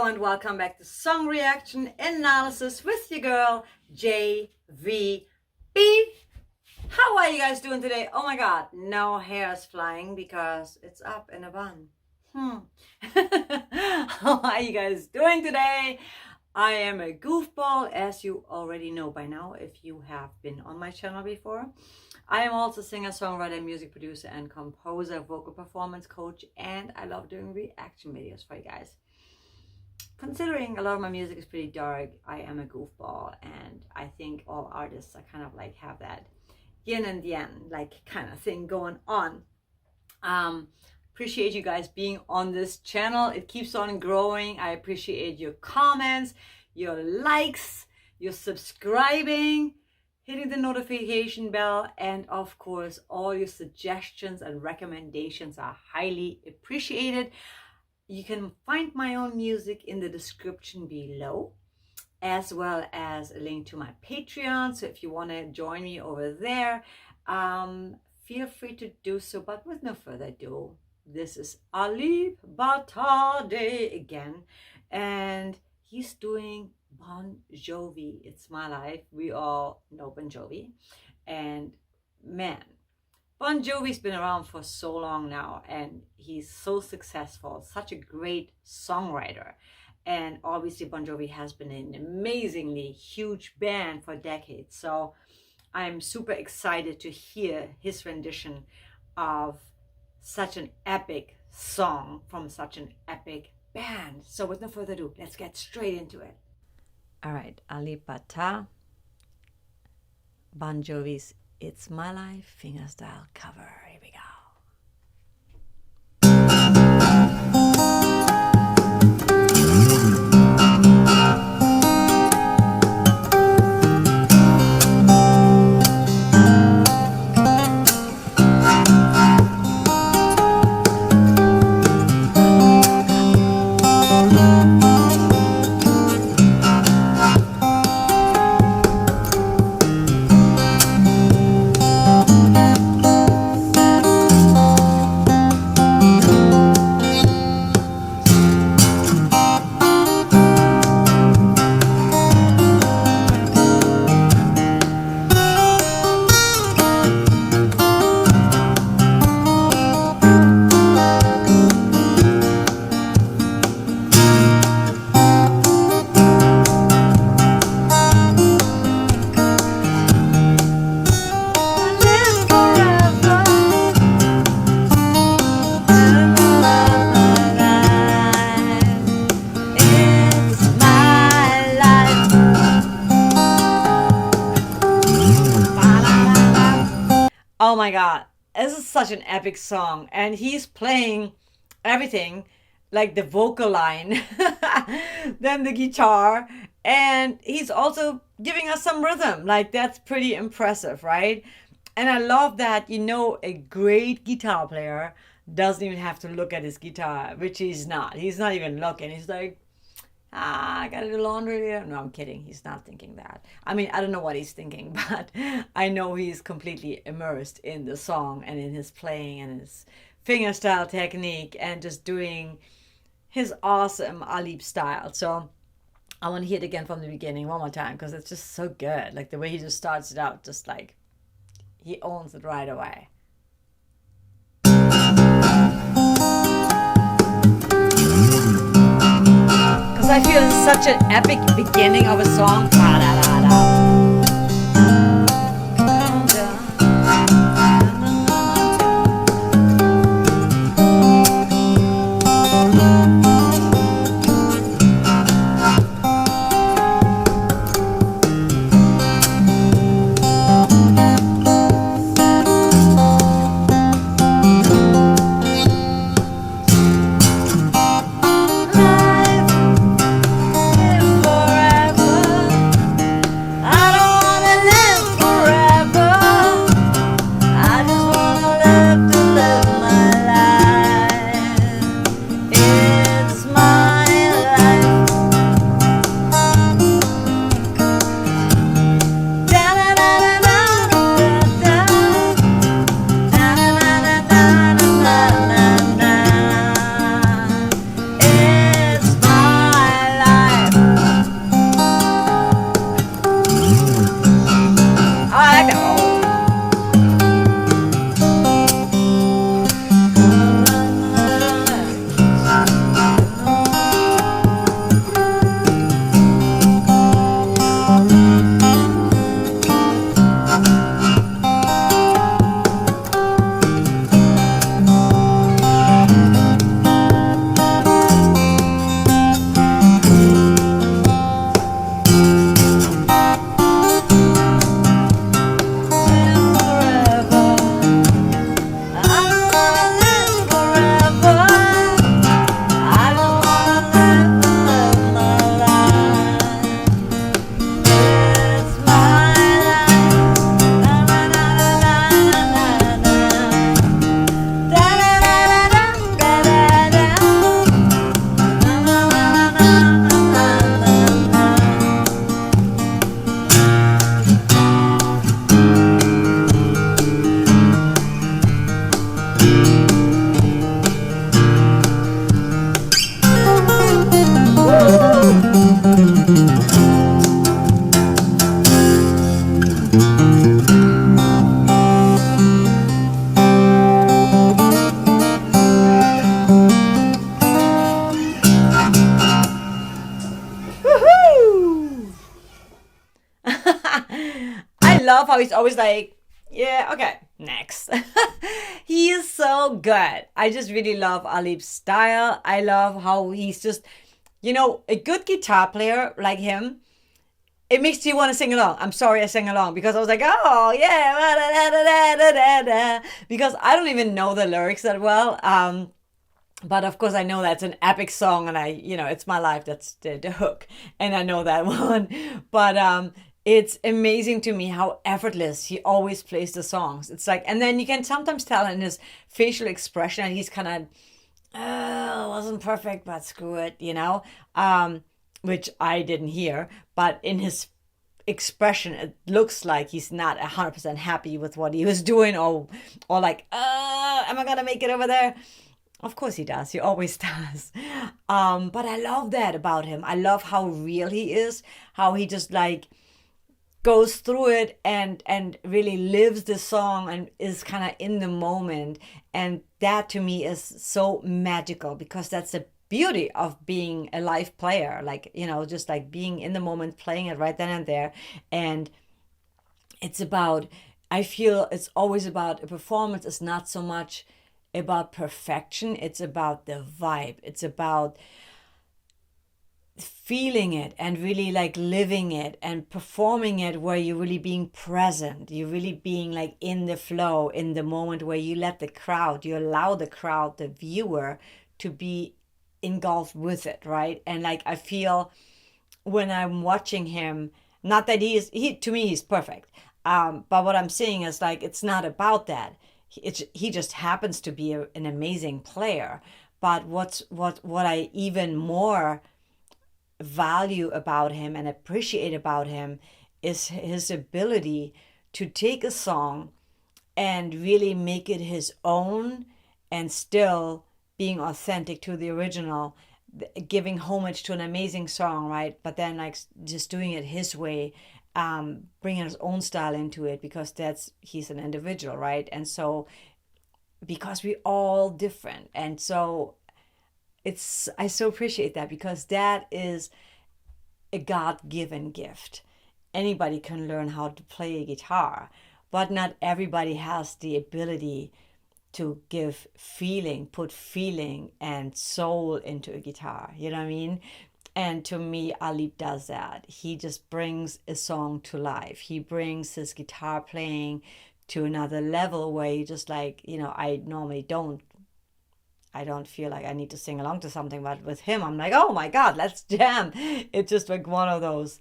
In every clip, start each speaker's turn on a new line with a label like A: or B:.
A: and welcome back to Song Reaction Analysis with your girl JVB. How are you guys doing today? Oh my god, no hairs flying because it's up in a bun. How are you guys doing today? I am a goofball, as you already know by now if you have been on my channel before. I am also singer, songwriter, music producer, and composer, vocal performance coach, and I love doing reaction videos for you guys. Considering a lot of my music is pretty dark, I am a goofball, and I think all artists are kind of like have that yin and yang like kind of thing going on. Appreciate you guys being on this channel. It keeps on growing. I appreciate your comments, your likes, your subscribing, hitting the notification bell, and of course all your suggestions and recommendations are highly appreciated. You can find my own music in the description below, as well as a link to my Patreon. So if you want to join me over there, feel free to do so. But with no further ado, this is Alip again, and he's doing Bon Jovi, It's My Life. We all know Bon Jovi, and man, Bon Jovi's been around for so long now, and he's so successful, such a great songwriter. And obviously Bon Jovi has been an amazingly huge band for decades. So I'm super excited to hear his rendition of such an epic song from such an epic band. So with no further ado, let's get straight into it. All right, Alip, Bon Jovi's It's My Life Fingerstyle cover. Here we go. Oh my god, this is such an epic song, and he's playing everything, like the vocal line, then the guitar, and he's also giving us some rhythm. Like, that's pretty impressive, right? And I love that, you know, a great guitar player doesn't even have to look at his guitar, which he's not. He's not even looking. He's like, I gotta do laundry here. No, I'm kidding. He's not thinking that. I mean, I don't know what he's thinking, but I know he's completely immersed in the song and in his playing and his fingerstyle technique and just doing his awesome Alip style. So I want to hear it again from the beginning one more time because it's just so good. Like the way he just starts it out, just like he owns it right away. I feel it's such an epic beginning of a song. love how he's always like, yeah, okay, next. He is so good. I just really love Alip's style. I love how he's just, a good guitar player like him, it makes you want to sing along. I'm sorry I sang along because I was like, oh yeah, because I don't even know the lyrics that well. But of course I know that's an epic song, and it's my life. That's the hook, and I know that one. But it's amazing to me how effortless he always plays the songs. It's like, and then you can sometimes tell in his facial expression, and he's kind of, wasn't perfect, but screw it. Which I didn't hear, but in his expression, it looks like he's not 100% happy with what he was doing, or like, am I gonna make it over there? Of course he does. He always does. But I love that about him. I love how real he is, how he just like goes through it and really lives the song and is kind of in the moment. And that to me is so magical, because that's the beauty of being a live player, like, just like being in the moment, playing it right then and there. And I feel it's always about a performance. It's not so much about perfection. It's about the vibe. It's about feeling it and really like living it and performing it, where you're really being present. You're really being like in the flow, in the moment, where you allow the crowd, the viewer, to be engulfed with it, right? And like, I feel when I'm watching him, not that to me he's perfect, but what I'm saying is like, it's not about that. He just happens to be an amazing player. But what I even more value about him and appreciate about him is his ability to take a song and really make it his own, and still being authentic to the original, giving homage to an amazing song, right? But then like just doing it his way, bringing his own style into it, because he's an individual, right? And so, because we all different, and so I so appreciate that, because that is a God-given gift. Anybody can learn how to play a guitar, but not everybody has the ability to put feeling and soul into a guitar. You know what I mean? And to me, Alip does that. He just brings a song to life. He brings his guitar playing to another level, where you just like, I normally I don't feel like I need to sing along to something, but with him, I'm like, oh my God, let's jam. It's just like one of those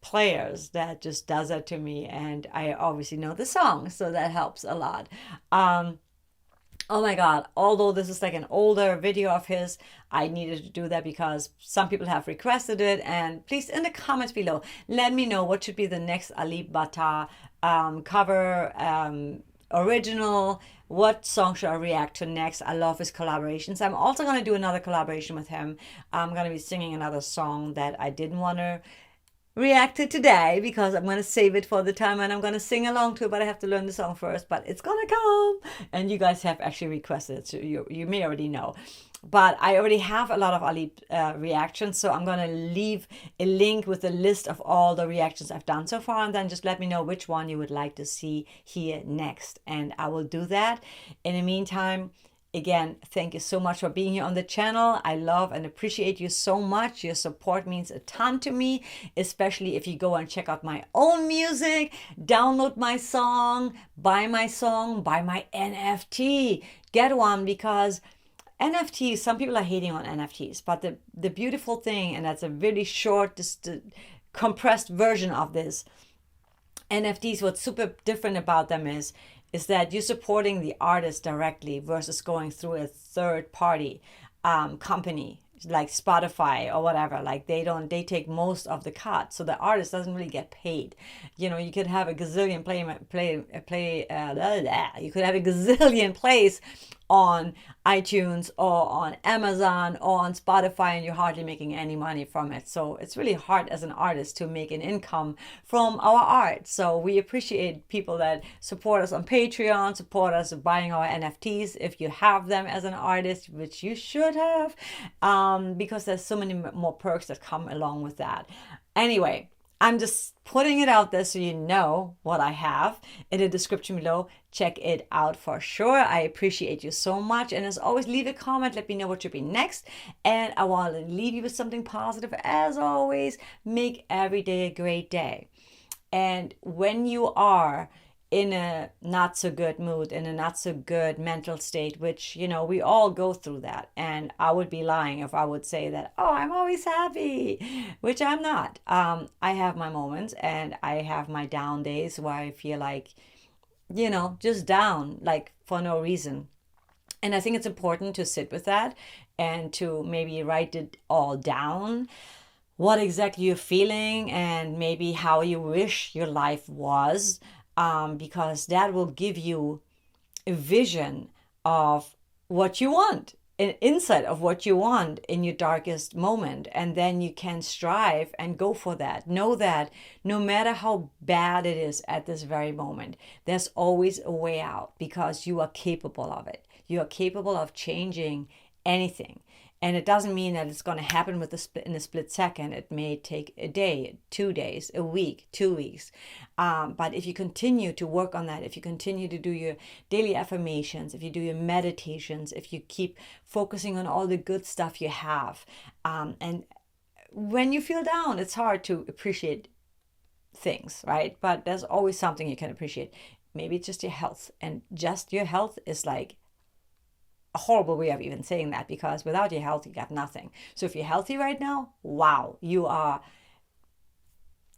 A: players that just does that to me. And I obviously know the song, so that helps a lot. Oh my God, although this is like an older video of his, I needed to do that because some people have requested it. And please, in the comments below, let me know what should be the next Alip Ba Ta cover, original. What song should I react to next? I love his collaborations. I'm also going to do another collaboration with him. I'm going to be singing another song that I didn't want to react to today, because I'm going to save it for the time and I'm going to sing along to it, but I have to learn the song first. But it's going to come, and you guys have actually requested it, so you may already know. But I already have a lot of Alip reactions, so I'm going to leave a link with a list of all the reactions I've done so far, and then just let me know which one you would like to see here next, and I will do that. In the meantime, again, thank you so much for being here on the channel. I love and appreciate you so much. Your support means a ton to me, especially if you go and check out my own music, download my song, buy my NFT, get one, because NFTs, some people are hating on NFTs, but the beautiful thing, and that's a really short, just compressed version of this, NFTs, what's super different about them is that you're supporting the artist directly versus going through a third party company like Spotify or whatever. Like they take most of the cut, so the artist doesn't really get paid. You could have a gazillion you could have a gazillion plays on iTunes or on Amazon or on Spotify, and you're hardly making any money from it. So it's really hard as an artist to make an income from our art. So we appreciate people that support us on Patreon, support us buying our NFTs if you have them as an artist, which you should have, because there's so many more perks that come along with that. Anyway, I'm just putting it out there so you know what I have in the description below. Check it out for sure. I appreciate you so much. And as always, leave a comment. Let me know what should be next. And I want to leave you with something positive. As always, make every day a great day. And when you are in a not so good mood, in a not so good mental state, which, we all go through that. And I would be lying if I would say that, oh, I'm always happy, which I'm not. I have my moments and I have my down days where I feel like, just down, like for no reason. And I think it's important to sit with that and to maybe write it all down, what exactly you're feeling and maybe how you wish your life was, because that will give you a vision of what you want, an insight of what you want in your darkest moment. And then you can strive and go for that. Know that no matter how bad it is at this very moment, there's always a way out because you are capable of it. You are capable of changing anything. And it doesn't mean that it's going to happen in a split second. It may take a day, 2 days, a week, 2 weeks. But if you continue to work on that, if you continue to do your daily affirmations, if you do your meditations, if you keep focusing on all the good stuff you have, and when you feel down, it's hard to appreciate things, right? But there's always something you can appreciate. Maybe it's just your health, and just your health is like a horrible way of even saying that, because without your health, you got nothing. So if you're healthy right now, wow, you are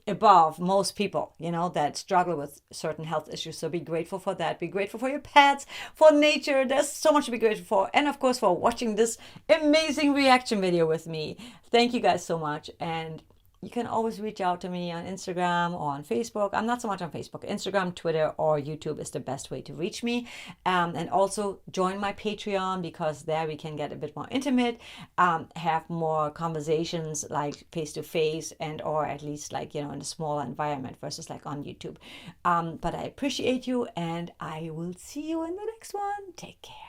A: above most people, that struggle with certain health issues. So be grateful for that. Be grateful for your pets, for nature. There's so much to be grateful for. And of course, for watching this amazing reaction video with me. Thank you guys so much. And you can always reach out to me on Instagram or on Facebook. I'm not so much on Facebook. Instagram, Twitter, or YouTube is the best way to reach me. And also join my Patreon, because there we can get a bit more intimate, have more conversations like face to face, and or at least like, in a smaller environment versus like on YouTube. But I appreciate you, and I will see you in the next one. Take care.